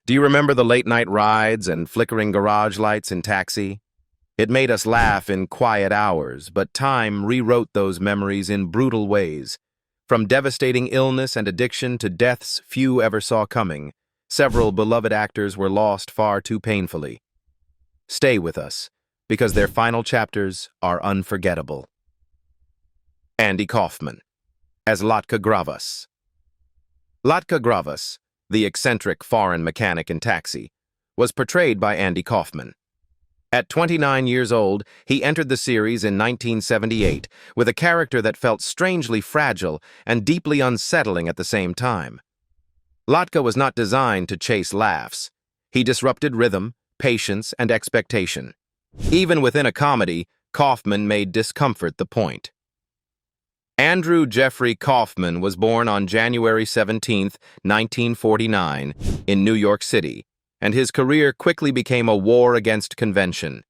Do you remember the late-night rides and flickering garage lights in Taxi? It made us laugh in quiet hours, but time rewrote those memories in brutal ways. From devastating illness and addiction to deaths few ever saw coming, several beloved actors were lost far too painfully. Stay with us, because their final chapters are unforgettable. Andy Kaufman, as Latka Gravas. Latka Gravas, the eccentric foreign mechanic in Taxi, was portrayed by Andy Kaufman. At 29 years old, he entered the series in 1978 with a character that felt strangely fragile and deeply unsettling at the same time. Latka was not designed to chase laughs. He disrupted rhythm, patience, and expectation. Even within a comedy, Kaufman made discomfort the point. Andrew Jeffrey Kaufman was born on January 17, 1949, in New York City, and his career quickly became a war against convention.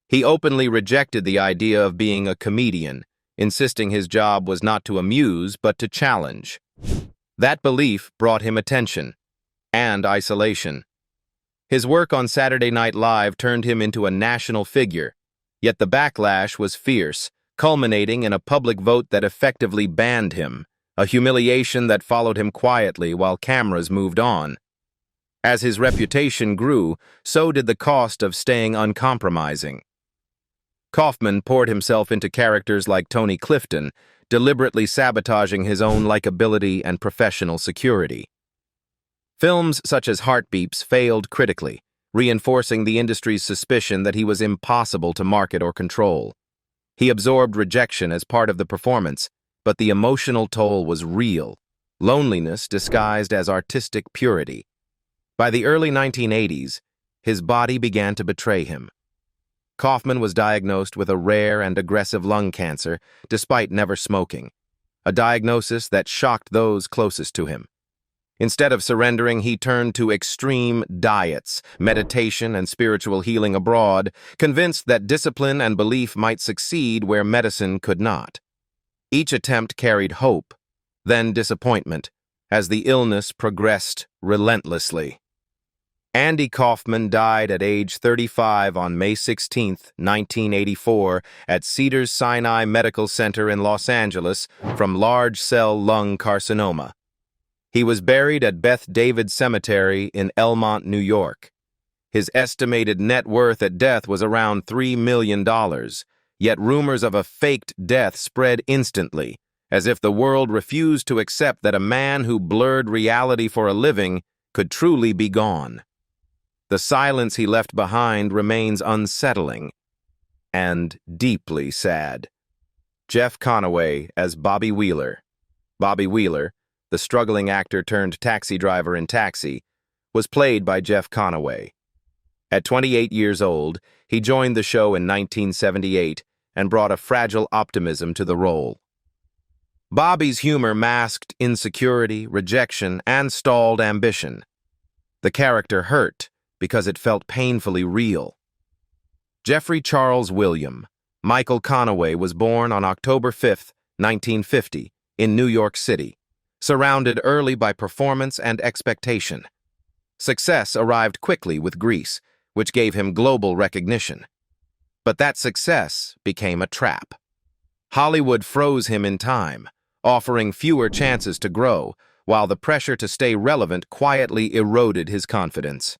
He openly rejected the idea of being a comedian, insisting his job was not to amuse but to challenge. That belief brought him attention and isolation. His work on Saturday Night Live turned him into a national figure, yet the backlash was fierce, culminating in a public vote that effectively banned him, a humiliation that followed him quietly while cameras moved on. As his reputation grew, so did the cost of staying uncompromising. Kaufman poured himself into characters like Tony Clifton, deliberately sabotaging his own likability and professional security. Films such as Heartbeeps failed critically, reinforcing the industry's suspicion that he was impossible to market or control. He absorbed rejection as part of the performance, but the emotional toll was real, loneliness disguised as artistic purity. By the early 1980s, his body began to betray him. Kaufman was diagnosed with a rare and aggressive lung cancer, despite never smoking, a diagnosis that shocked those closest to him. Instead of surrendering, he turned to extreme diets, meditation, and spiritual healing abroad, convinced that discipline and belief might succeed where medicine could not. Each attempt carried hope, then disappointment, as the illness progressed relentlessly. Andy Kaufman died at age 35 on May 16, 1984, at Cedars-Sinai Medical Center in Los Angeles from large-cell lung carcinoma. He was buried at Beth David Cemetery in Elmont, New York. His estimated net worth at death was around $3 million, yet rumors of a faked death spread instantly, as if the world refused to accept that a man who blurred reality for a living could truly be gone. The silence he left behind remains unsettling and deeply sad. Jeff Conaway as Bobby Wheeler. Bobby Wheeler, the struggling actor turned taxi driver in Taxi, was played by Jeff Conaway. At 28 years old, he joined the show in 1978 and brought a fragile optimism to the role. Bobby's humor masked insecurity, rejection, and stalled ambition. The character hurt because it felt painfully real. Jeffrey Charles William, Michael Conaway, was born on October 5, 1950, in New York City, surrounded early by performance and expectation. Success arrived quickly with Grease, which gave him global recognition. But that success became a trap. Hollywood froze him in time, offering fewer chances to grow, while the pressure to stay relevant quietly eroded his confidence.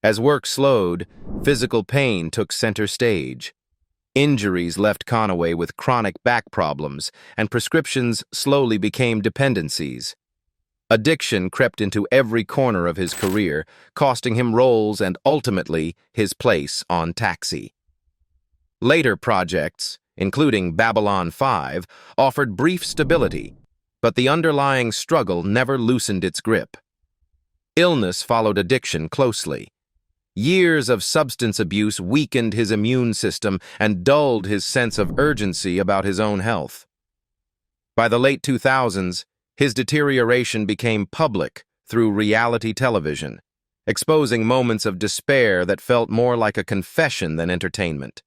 As work slowed, physical pain took center stage. Injuries left Conaway with chronic back problems, and prescriptions slowly became dependencies. Addiction crept into every corner of his career, costing him roles and ultimately his place on Taxi. Later projects, including Babylon 5, offered brief stability, but the underlying struggle never loosened its grip. Illness followed addiction closely. Years of substance abuse weakened his immune system and dulled his sense of urgency about his own health. By the late 2000s, his deterioration became public through reality television, exposing moments of despair that felt more like a confession than entertainment.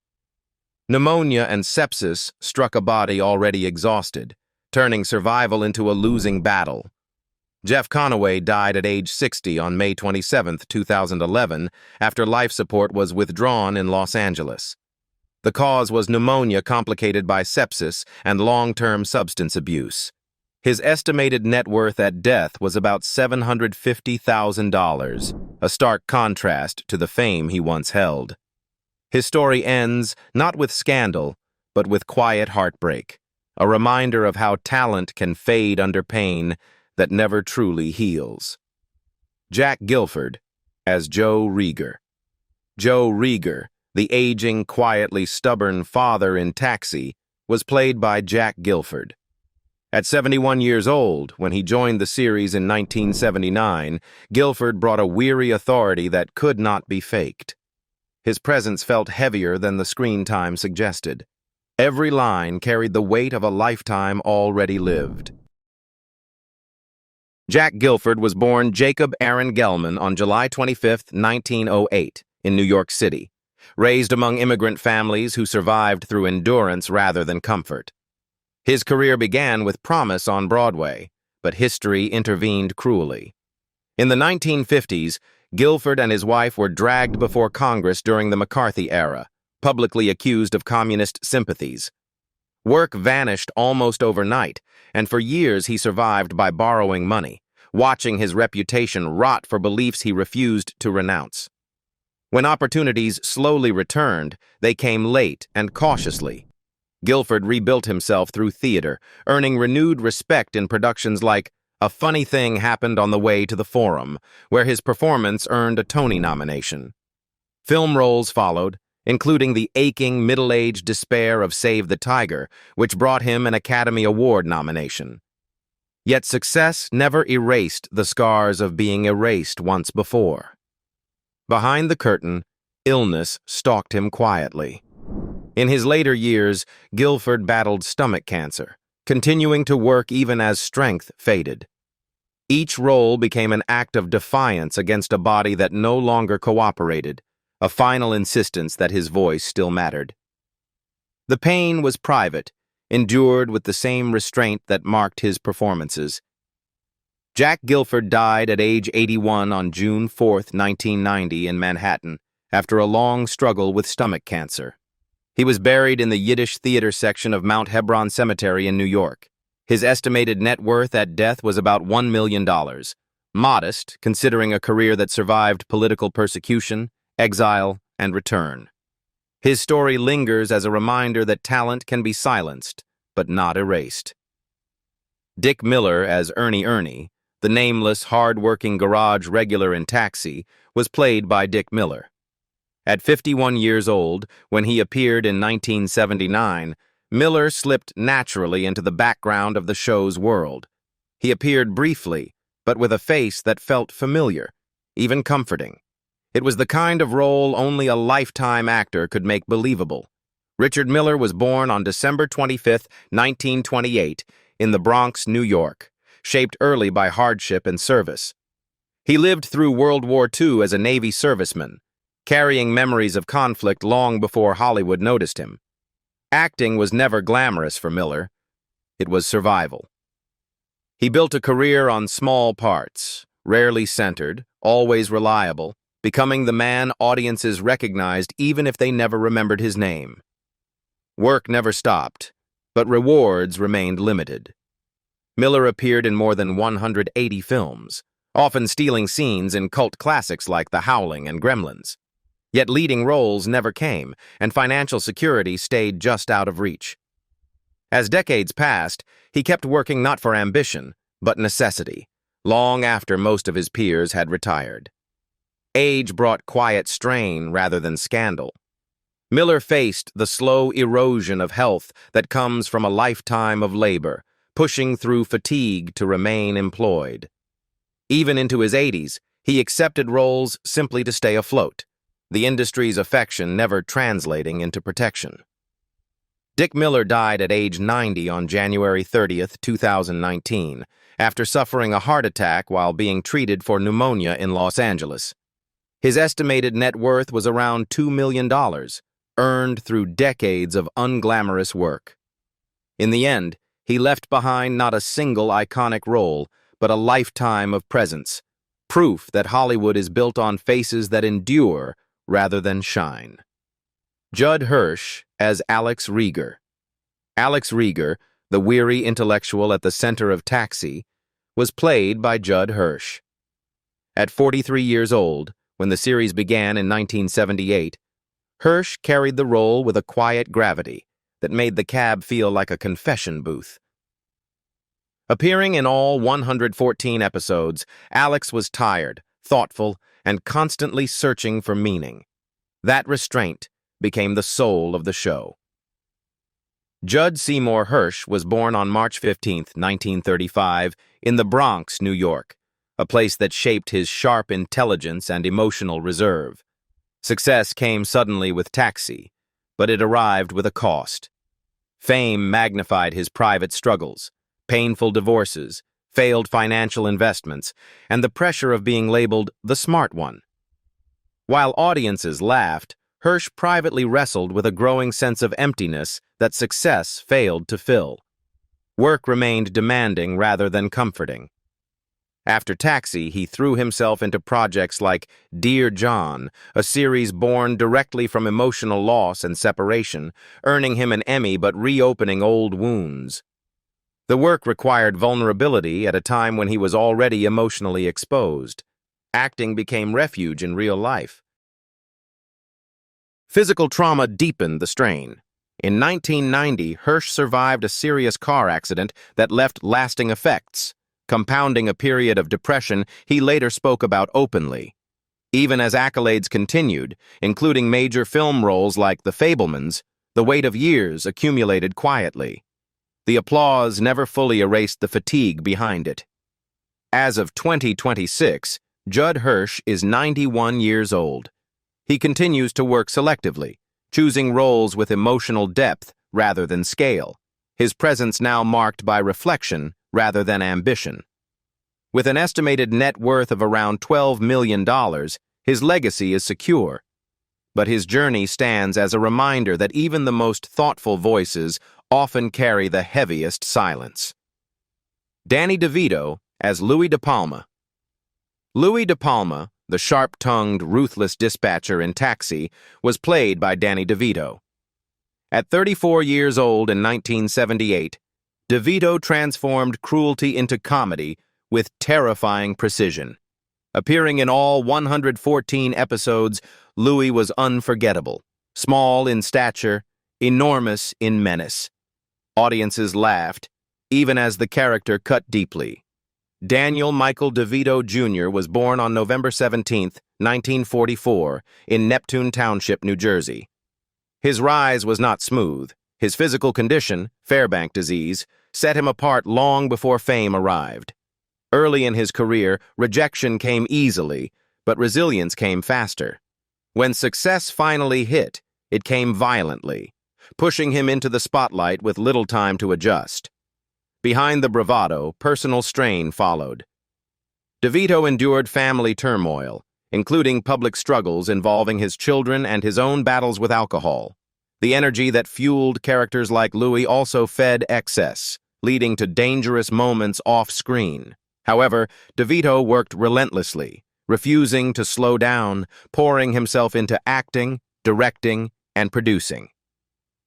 Pneumonia and sepsis struck a body already exhausted, turning survival into a losing battle. Jeff Conaway died at age 60 on May 27, 2011, after life support was withdrawn in Los Angeles. The cause was pneumonia complicated by sepsis and long-term substance abuse. His estimated net worth at death was about $750,000, a stark contrast to the fame he once held. His story ends not with scandal, but with quiet heartbreak, a reminder of how talent can fade under pain that never truly heals. Jack Gilford as Joe Rieger. Joe Rieger, the aging, quietly stubborn father in Taxi, was played by Jack Gilford. At 71 years old, when he joined the series in 1979, Gilford brought a weary authority that could not be faked. His presence felt heavier than the screen time suggested. Every line carried the weight of a lifetime already lived. Jack Gilford was born Jacob Aaron Gelman on July 25, 1908, in New York City, raised among immigrant families who survived through endurance rather than comfort. His career began with promise on Broadway, but history intervened cruelly. In the 1950s, Gilford and his wife were dragged before Congress during the McCarthy era, publicly accused of communist sympathies. Work vanished almost overnight, and for years he survived by borrowing money, watching his reputation rot for beliefs he refused to renounce. When opportunities slowly returned, they came late and cautiously. Gilford rebuilt himself through theater, earning renewed respect in productions like A Funny Thing Happened on the Way to the Forum, where his performance earned a Tony nomination. Film roles followed, including the aching middle-aged despair of Save the Tiger, which brought him an Academy Award nomination. Yet success never erased the scars of being erased once before. Behind the curtain, illness stalked him quietly. In his later years, Gilford battled stomach cancer, continuing to work even as strength faded. Each role became an act of defiance against a body that no longer cooperated, a final insistence that his voice still mattered. The pain was private, endured with the same restraint that marked his performances. Jack Gilford died at age 81 on June 4, 1990, in Manhattan, after a long struggle with stomach cancer. He was buried in the Yiddish theater section of Mount Hebron Cemetery in New York. His estimated net worth at death was about $1 million, modest considering a career that survived political persecution, exile, and return. His story lingers as a reminder that talent can be silenced, but not erased. Dick Miller as Ernie, the nameless, hard-working garage regular in Taxi, was played by Dick Miller. At 51 years old, when he appeared in 1979, Miller slipped naturally into the background of the show's world. He appeared briefly, but with a face that felt familiar, even comforting. It was the kind of role only a lifetime actor could make believable. Richard Miller was born on December 25, 1928, in the Bronx, New York, shaped early by hardship and service. He lived through World War II as a Navy serviceman, carrying memories of conflict long before Hollywood noticed him. Acting was never glamorous for Miller. It was survival. He built a career on small parts, rarely centered, always reliable, becoming the man audiences recognized even if they never remembered his name. Work never stopped, but rewards remained limited. Miller appeared in more than 180 films, often stealing scenes in cult classics like The Howling and Gremlins. Yet leading roles never came, and financial security stayed just out of reach. As decades passed, he kept working not for ambition, but necessity, long after most of his peers had retired. Age brought quiet strain rather than scandal. Miller faced the slow erosion of health that comes from a lifetime of labor, pushing through fatigue to remain employed. Even into his 80s, he accepted roles simply to stay afloat, the industry's affection never translating into protection. Dick Miller died at age 90 on January 30, 2019, after suffering a heart attack while being treated for pneumonia in Los Angeles. His estimated net worth was around $2 million, earned through decades of unglamorous work. In the end, he left behind not a single iconic role, but a lifetime of presence, proof that Hollywood is built on faces that endure rather than shine. Judd Hirsch as Alex Rieger. Alex Rieger, the weary intellectual at the center of Taxi, was played by Judd Hirsch. At 43 years old, when the series began in 1978, Hirsch carried the role with a quiet gravity that made the cab feel like a confession booth. Appearing in all 114 episodes, Alex was tired, thoughtful, and constantly searching for meaning. That restraint became the soul of the show. Judd Seymour Hirsch was born on March 15, 1935, in the Bronx, New York, a place that shaped his sharp intelligence and emotional reserve. Success came suddenly with Taxi, but it arrived with a cost. Fame magnified his private struggles, painful divorces, failed financial investments, and the pressure of being labeled the smart one. While audiences laughed, Hirsch privately wrestled with a growing sense of emptiness that success failed to fill. Work remained demanding rather than comforting. After Taxi, he threw himself into projects like Dear John, a series born directly from emotional loss and separation, earning him an Emmy but reopening old wounds. The work required vulnerability at a time when he was already emotionally exposed. Acting became refuge in real life. Physical trauma deepened the strain. In 1990, Hirsch survived a serious car accident that left lasting effects, compounding a period of depression he later spoke about openly. Even as accolades continued, including major film roles like The Fabelmans, the weight of years accumulated quietly. The applause never fully erased the fatigue behind it. As of 2026, Judd Hirsch is 91 years old. He continues to work selectively, choosing roles with emotional depth rather than scale, his presence now marked by reflection rather than ambition. With an estimated net worth of around $12 million, his legacy is secure. But his journey stands as a reminder that even the most thoughtful voices often carry the heaviest silence. Danny DeVito as Louis De Palma. Louis De Palma, the sharp-tongued, ruthless dispatcher in Taxi, was played by Danny DeVito. At 34 years old in 1978, DeVito transformed cruelty into comedy with terrifying precision. Appearing in all 114 episodes, Louis was unforgettable, small in stature, enormous in menace. Audiences laughed, even as the character cut deeply. Daniel Michael DeVito Jr. was born on November 17, 1944, in Neptune Township, New Jersey. His rise was not smooth. His physical condition, Fairbank disease, set him apart long before fame arrived. Early in his career, rejection came easily, but resilience came faster. When success finally hit, it came violently, pushing him into the spotlight with little time to adjust. Behind the bravado, personal strain followed. DeVito endured family turmoil, including public struggles involving his children and his own battles with alcohol. The energy that fueled characters like Louis also fed excess, leading to dangerous moments off-screen. However, DeVito worked relentlessly, refusing to slow down, pouring himself into acting, directing, and producing.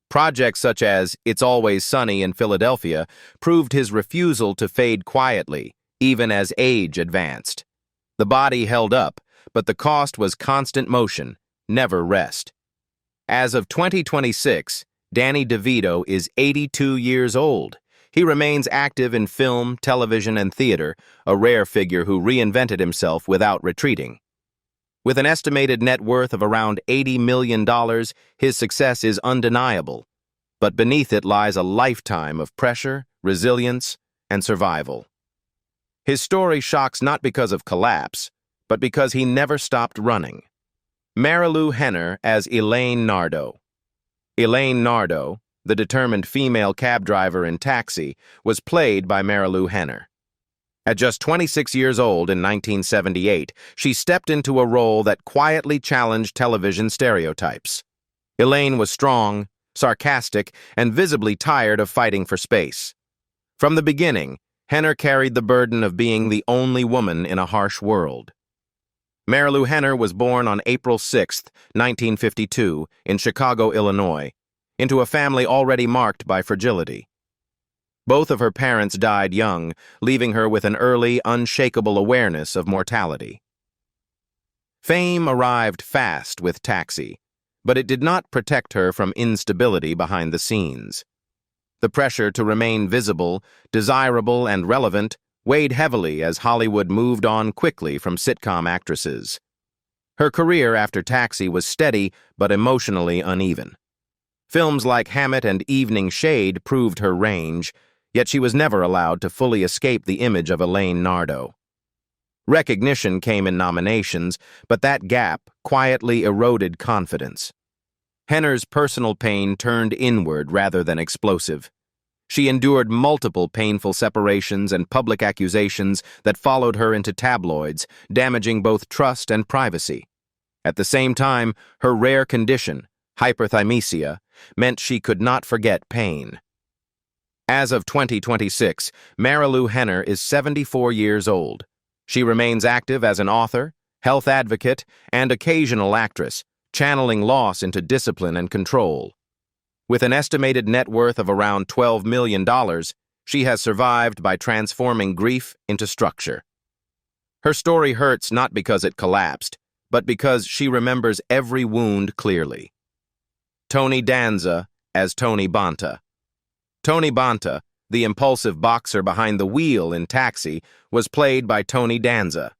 Projects such as It's Always Sunny in Philadelphia proved his refusal to fade quietly, even as age advanced. The body held up, but the cost was constant motion, never rest. As of 2026, Danny DeVito is 82 years old. He remains active in film, television, and theater, a rare figure who reinvented himself without retreating. With an estimated net worth of around $80 million, his success is undeniable. But beneath it lies a lifetime of pressure, resilience, and survival. His story shocks not because of collapse, but because he never stopped running. Marilu Henner as Elaine Nardo. Elaine Nardo, the determined female cab driver in Taxi, was played by Marilu Henner. At just 26 years old in 1978, she stepped into a role that quietly challenged television stereotypes. Elaine was strong, sarcastic, and visibly tired of fighting for space. From the beginning, Henner carried the burden of being the only woman in a harsh world. Marilu Henner was born on April 6, 1952, in Chicago, Illinois, into a family already marked by fragility. Both of her parents died young, leaving her with an early, unshakable awareness of mortality. Fame arrived fast with Taxi, but it did not protect her from instability behind the scenes. The pressure to remain visible, desirable, and relevant weighed heavily as Hollywood moved on quickly from sitcom actresses. Her career after Taxi was steady but emotionally uneven. Films like Hammett and Evening Shade proved her range, yet she was never allowed to fully escape the image of Elaine Nardo. Recognition came in nominations, but that gap quietly eroded confidence. Henner's personal pain turned inward rather than explosive. She endured multiple painful separations and public accusations that followed her into tabloids, damaging both trust and privacy. At the same time, her rare condition, hyperthymesia, meant she could not forget pain. As of 2026, Marilu Henner is 74 years old. She remains active as an author, health advocate, and occasional actress, channeling loss into discipline and control. With an estimated net worth of around $12 million, she has survived by transforming grief into structure. Her story hurts not because it collapsed, but because she remembers every wound clearly. Tony Danza as Tony Bonta. Tony Bonta, the impulsive boxer behind the wheel in Taxi, was played by Tony Danza.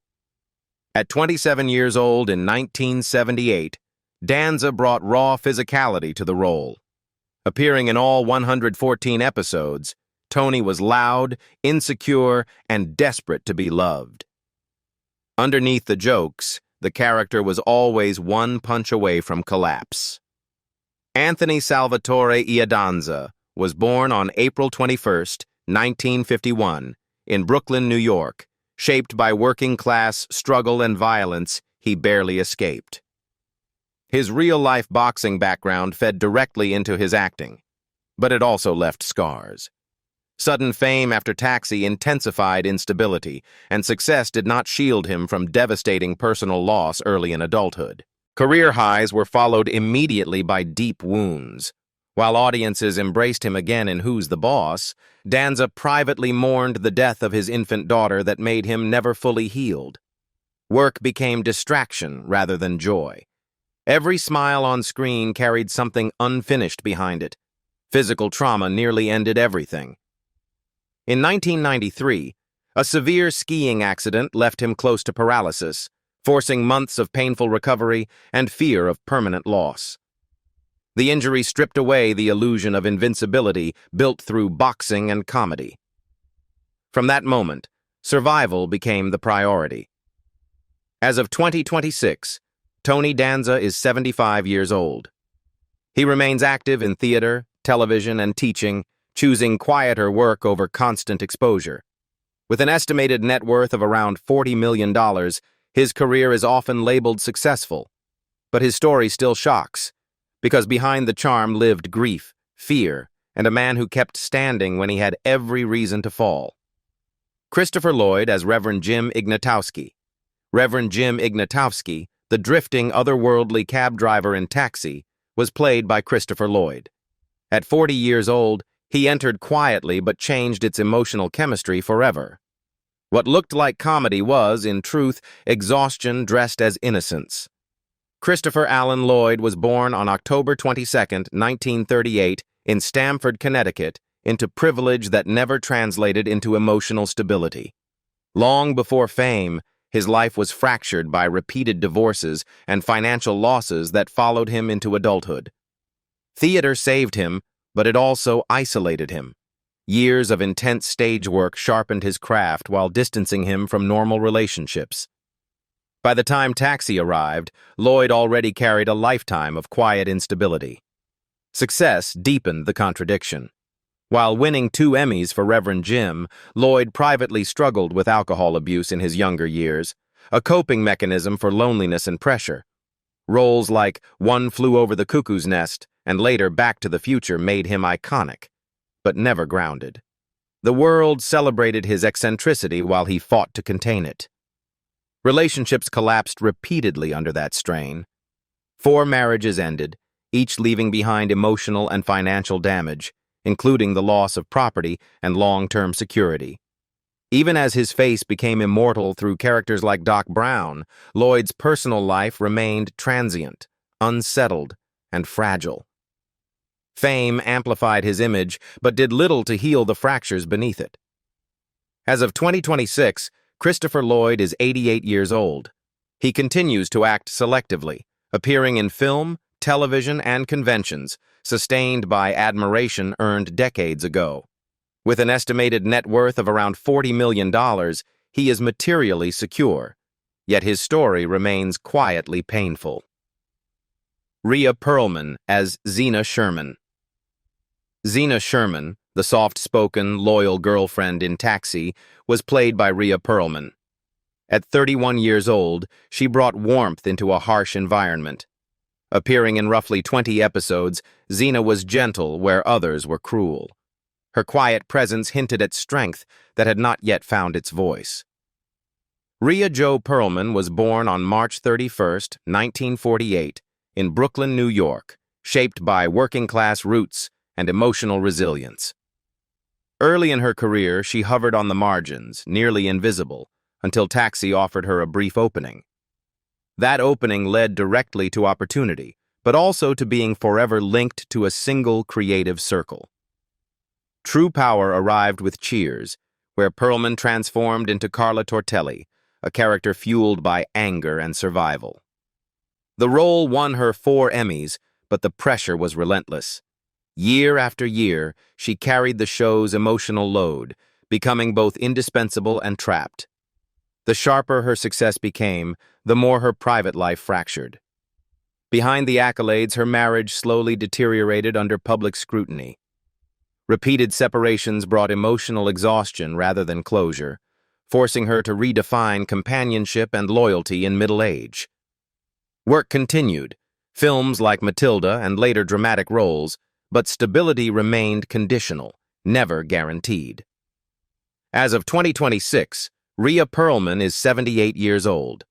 At 27 years old in 1978, Danza brought raw physicality to the role. Appearing in all 114 episodes, Tony was loud, insecure, and desperate to be loved. Underneath the jokes, the character was always one punch away from collapse. Anthony Salvatore Danza was born on April 21, 1951, in Brooklyn, New York. Shaped by working-class struggle and violence, he barely escaped. His real-life boxing background fed directly into his acting, but it also left scars. Sudden fame after Taxi intensified instability, and success did not shield him from devastating personal loss early in adulthood. Career highs were followed immediately by deep wounds. While audiences embraced him again in Who's the Boss, Danza privately mourned the death of his infant daughter that made him never fully healed. Work became distraction rather than joy. Every smile on screen carried something unfinished behind it. Physical trauma nearly ended everything. In 1993, a severe skiing accident left him close to paralysis, forcing months of painful recovery and fear of permanent loss. The injury stripped away the illusion of invincibility built through boxing and comedy. From that moment, survival became the priority. As of 2026, Tony Danza is 75 years old. He remains active in theater, television, and teaching, choosing quieter work over constant exposure. With an estimated net worth of around $40 million, his career is often labeled successful. But his story still shocks, because behind the charm lived grief, fear, and a man who kept standing when he had every reason to fall. Christopher Lloyd as Reverend Jim Ignatowski. Reverend Jim Ignatowski, the drifting, otherworldly cab driver in Taxi, was played by Christopher Lloyd. At 40 years old, he entered quietly but changed its emotional chemistry forever. What looked like comedy was, in truth, exhaustion dressed as innocence. Christopher Allen Lloyd was born on October 22, 1938, in Stamford, Connecticut, into privilege that never translated into emotional stability. Long before fame, his life was fractured by repeated divorces and financial losses that followed him into adulthood. Theater saved him, but it also isolated him. Years of intense stage work sharpened his craft while distancing him from normal relationships. By the time Taxi arrived, Lloyd already carried a lifetime of quiet instability. Success deepened the contradiction. While winning 2 Emmys for Reverend Jim, Lloyd privately struggled with alcohol abuse in his younger years, a coping mechanism for loneliness and pressure. Roles like One Flew Over the Cuckoo's Nest and later Back to the Future made him iconic, but never grounded. The world celebrated his eccentricity while he fought to contain it. Relationships collapsed repeatedly under that strain. 4 marriages ended, each leaving behind emotional and financial damage, including the loss of property and long-term security. Even as his face became immortal through characters like Doc Brown, Lloyd's personal life remained transient, unsettled, and fragile. Fame amplified his image, but did little to heal the fractures beneath it. As of 2026, Christopher Lloyd is 88 years old. He continues to act selectively, appearing in film, television, and conventions, sustained by admiration earned decades ago. With an estimated net worth of around $40 million, he is materially secure, yet his story remains quietly painful. Rhea Perlman as Zeena Sherman. Zeena Sherman, the soft-spoken, loyal girlfriend in Taxi, was played by Rhea Perlman. At 31 years old, she brought warmth into a harsh environment. Appearing in roughly 20 episodes, Zeena was gentle where others were cruel. Her quiet presence hinted at strength that had not yet found its voice. Rhea Jo Perlman was born on March 31, 1948, in Brooklyn, New York, shaped by working-class roots and emotional resilience. Early in her career, she hovered on the margins, nearly invisible, until Taxi offered her a brief opening. That opening led directly to opportunity, but also to being forever linked to a single creative circle. True power arrived with Cheers, where Perlman transformed into Carla Tortelli, a character fueled by anger and survival. The role won her 4 Emmys, but the pressure was relentless. Year after year, she carried the show's emotional load, becoming both indispensable and trapped. The sharper her success became, the more her private life fractured. Behind the accolades, her marriage slowly deteriorated under public scrutiny. Repeated separations brought emotional exhaustion rather than closure, forcing her to redefine companionship and loyalty in middle age. Work continued, films like Matilda and later dramatic roles, but stability remained conditional, never guaranteed. As of 2026, Rhea Perlman is 78 years old.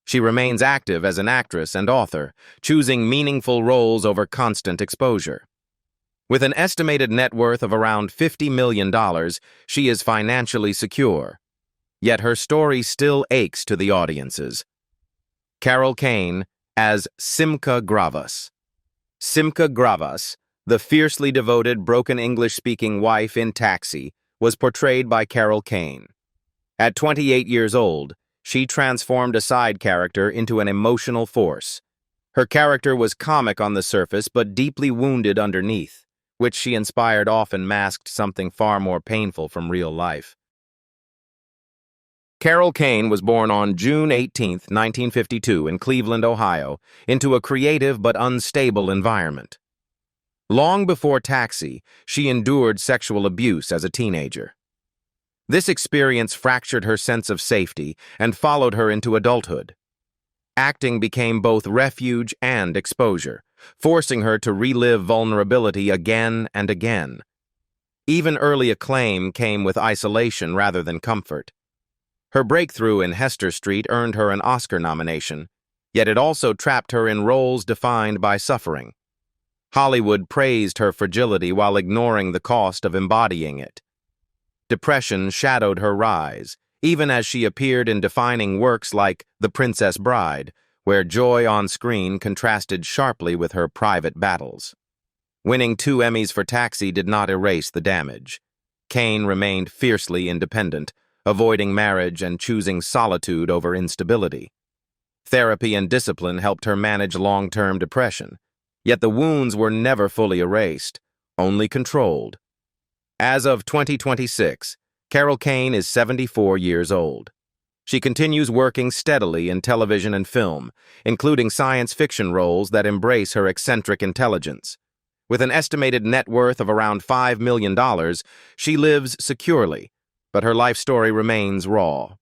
She remains active as an actress and author, choosing meaningful roles over constant exposure. With an estimated net worth of around $50 million, she is financially secure. Yet her story still aches to the audiences. Kane as Simca Gravas. Simca Gravas, the fiercely devoted, broken English-speaking wife in Taxi, was portrayed by Kane. At 28 years old, she transformed a side character into an emotional force. Her character was comic on the surface but deeply wounded underneath, which she inspired often masked something far more painful from real life. Kane was born on June 18, 1952, in Cleveland, Ohio, into a creative but unstable environment. Long before Taxi, she endured sexual abuse as a teenager. This experience fractured her sense of safety and followed her into adulthood. Acting became both refuge and exposure, forcing her to relive vulnerability again and again. Even early acclaim came with isolation rather than comfort. Her breakthrough in Hester Street earned her an Oscar nomination, yet it also trapped her in roles defined by suffering. Hollywood praised her fragility while ignoring the cost of embodying it. Depression shadowed her rise, even as she appeared in defining works like The Princess Bride, where joy on screen contrasted sharply with her private battles. Winning 2 Emmys for Taxi did not erase the damage. Kane remained fiercely independent, avoiding marriage and choosing solitude over instability. Therapy and discipline helped her manage long-term depression, yet the wounds were never fully erased, only controlled. As of 2026, Kane is 74 years old. She continues working steadily in television and film, including science fiction roles that embrace her eccentric intelligence. With an estimated net worth of around $5 million, she lives securely, but her life story remains raw.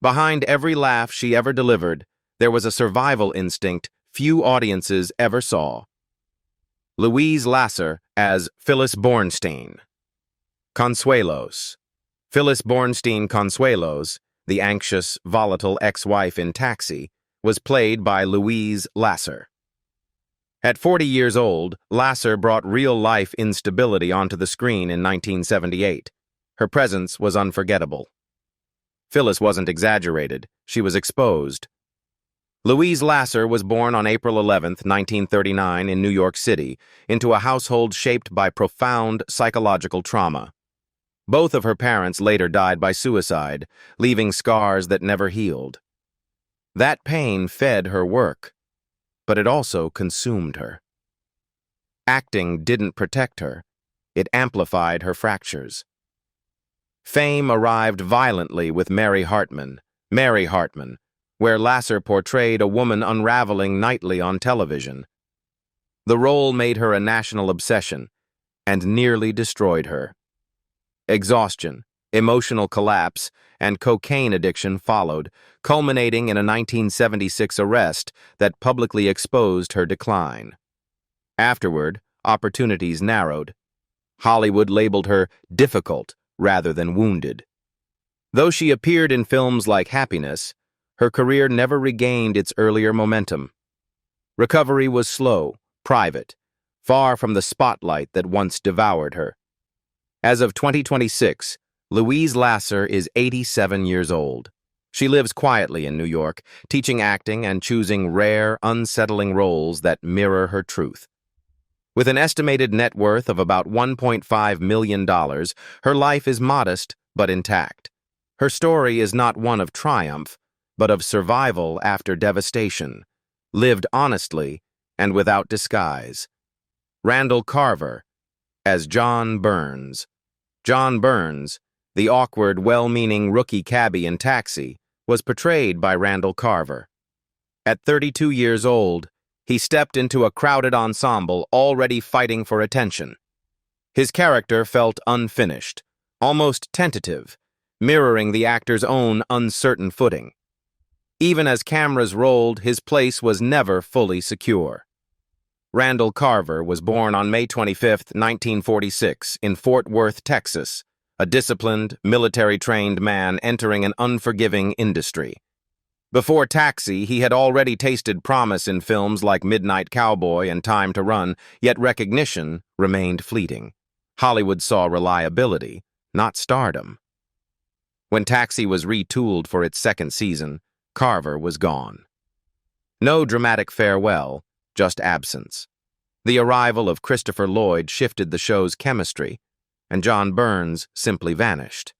Behind every laugh she ever delivered, there was a survival instinct few audiences ever saw. Louise Lasser as Phyllis Bornstein. Consuelos. Phyllis Bornstein Consuelos, the anxious, volatile ex-wife in Taxi, was played by Louise Lasser. At 40 years old, Lasser brought real-life instability onto the screen in 1978. Her presence was unforgettable. Phyllis wasn't exaggerated, she was exposed. Louise Lasser was born on April 11, 1939, in New York City, into a household shaped by profound psychological trauma. Both of her parents later died by suicide, leaving scars that never healed. That pain fed her work, but it also consumed her. Acting didn't protect her, it amplified her fractures. Fame arrived violently with Mary Hartman, where Lasser portrayed a woman unraveling nightly on television. The role made her a national obsession and nearly destroyed her. Exhaustion, emotional collapse, and cocaine addiction followed, culminating in a 1976 arrest that publicly exposed her decline. Afterward, opportunities narrowed. Hollywood labeled her difficult rather than wounded. Though she appeared in films like Happiness, her career never regained its earlier momentum. Recovery was slow, private, far from the spotlight that once devoured her. As of 2026, Louise Lasser is 87 years old. She lives quietly in New York, teaching acting and choosing rare, unsettling roles that mirror her truth. With an estimated net worth of about $1.5 million, her life is modest but intact. Her story is not one of triumph, but of survival after devastation, lived honestly and without disguise. Randall Carver, as John Burns. John Burns, the awkward, well-meaning rookie cabbie in Taxi, was portrayed by Randall Carver. At 32 years old, he stepped into a crowded ensemble already fighting for attention. His character felt unfinished, almost tentative, mirroring the actor's own uncertain footing. Even as cameras rolled, his place was never fully secure. Randall Carver was born on May 25, 1946, in Fort Worth, Texas, a disciplined, military-trained man entering an unforgiving industry. Before Taxi, he had already tasted promise in films like Midnight Cowboy and Time to Run, yet recognition remained fleeting. Hollywood saw reliability, not stardom. When Taxi was retooled for its second season, Carver was gone. No dramatic farewell, just absence. The arrival of Christopher Lloyd shifted the show's chemistry, and John Burns simply vanished.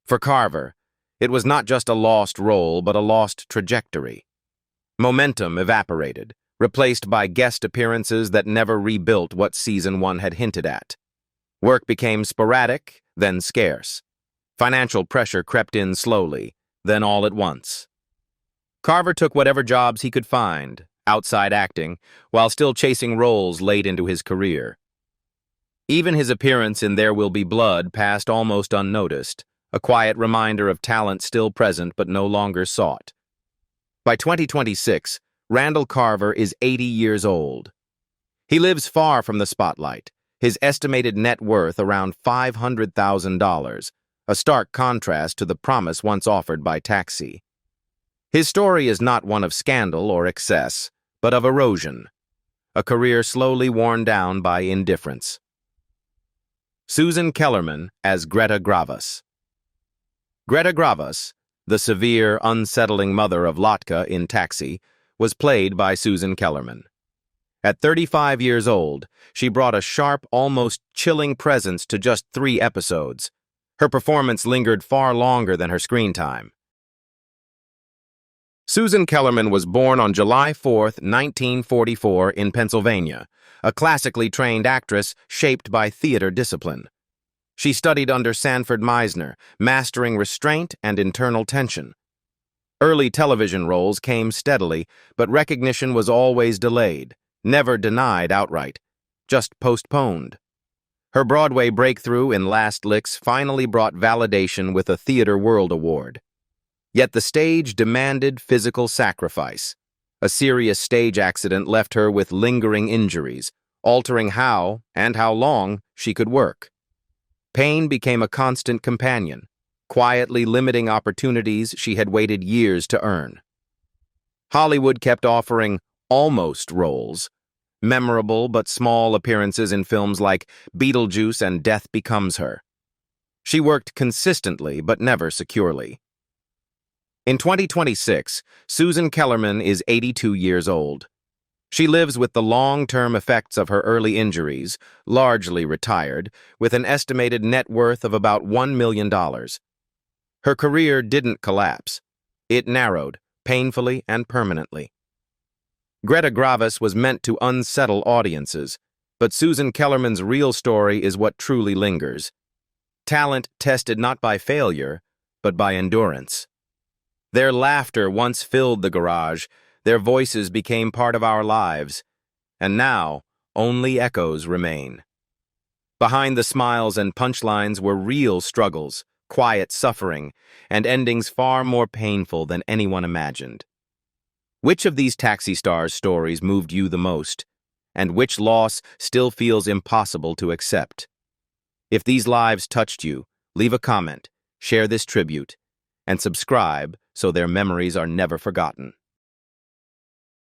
For Carver, it was not just a lost role, but a lost trajectory. Momentum evaporated, replaced by guest appearances that never rebuilt what Season 1 had hinted at. Work became sporadic, then scarce. Financial pressure crept in slowly, then all at once. Carver took whatever jobs he could find, outside acting, while still chasing roles late into his career. Even his appearance in There Will Be Blood passed almost unnoticed, a quiet reminder of talent still present but no longer sought. By 2026, Randall Carver is 80 years old. He lives far from the spotlight, his estimated net worth around $500,000, a stark contrast to the promise once offered by Taxi. His story is not one of scandal or excess, but of erosion, a career slowly worn down by indifference. Susan Kellerman as Greta Gravas. Greta Gravas, the severe, unsettling mother of Lotka in Taxi, was played by Susan Kellerman. At 35 years old, she brought a sharp, almost chilling presence to just 3 episodes. Her performance lingered far longer than her screen time. Susan Kellerman was born on July 4, 1944, in Pennsylvania, a classically trained actress shaped by theater discipline. She studied under Sanford Meisner, mastering restraint and internal tension. Early television roles came steadily, but recognition was always delayed, never denied outright, just postponed. Her Broadway breakthrough in Last Licks finally brought validation with a Theater World Award. Yet the stage demanded physical sacrifice. A serious stage accident left her with lingering injuries, altering how and how long she could work. Pain became a constant companion, quietly limiting opportunities she had waited years to earn. Hollywood kept offering almost roles, memorable but small appearances in films like Beetlejuice and Death Becomes Her. She worked consistently but never securely. In 2026, Susan Kellerman is 82 years old. She lives with the long-term effects of her early injuries, largely retired, with an estimated net worth of about $1 million. Her career didn't collapse. It narrowed, painfully and permanently. Greta Gravis was meant to unsettle audiences, but Susan Kellerman's real story is what truly lingers. Talent tested not by failure, but by endurance. Their laughter once filled the garage, their voices became part of our lives, and now only echoes remain. Behind the smiles and punchlines were real struggles, quiet suffering, and endings far more painful than anyone imagined. Which of these Taxi Stars stories moved you the most, and which loss still feels impossible to accept? If these lives touched you, leave a comment, share this tribute, and subscribe so their memories are never forgotten.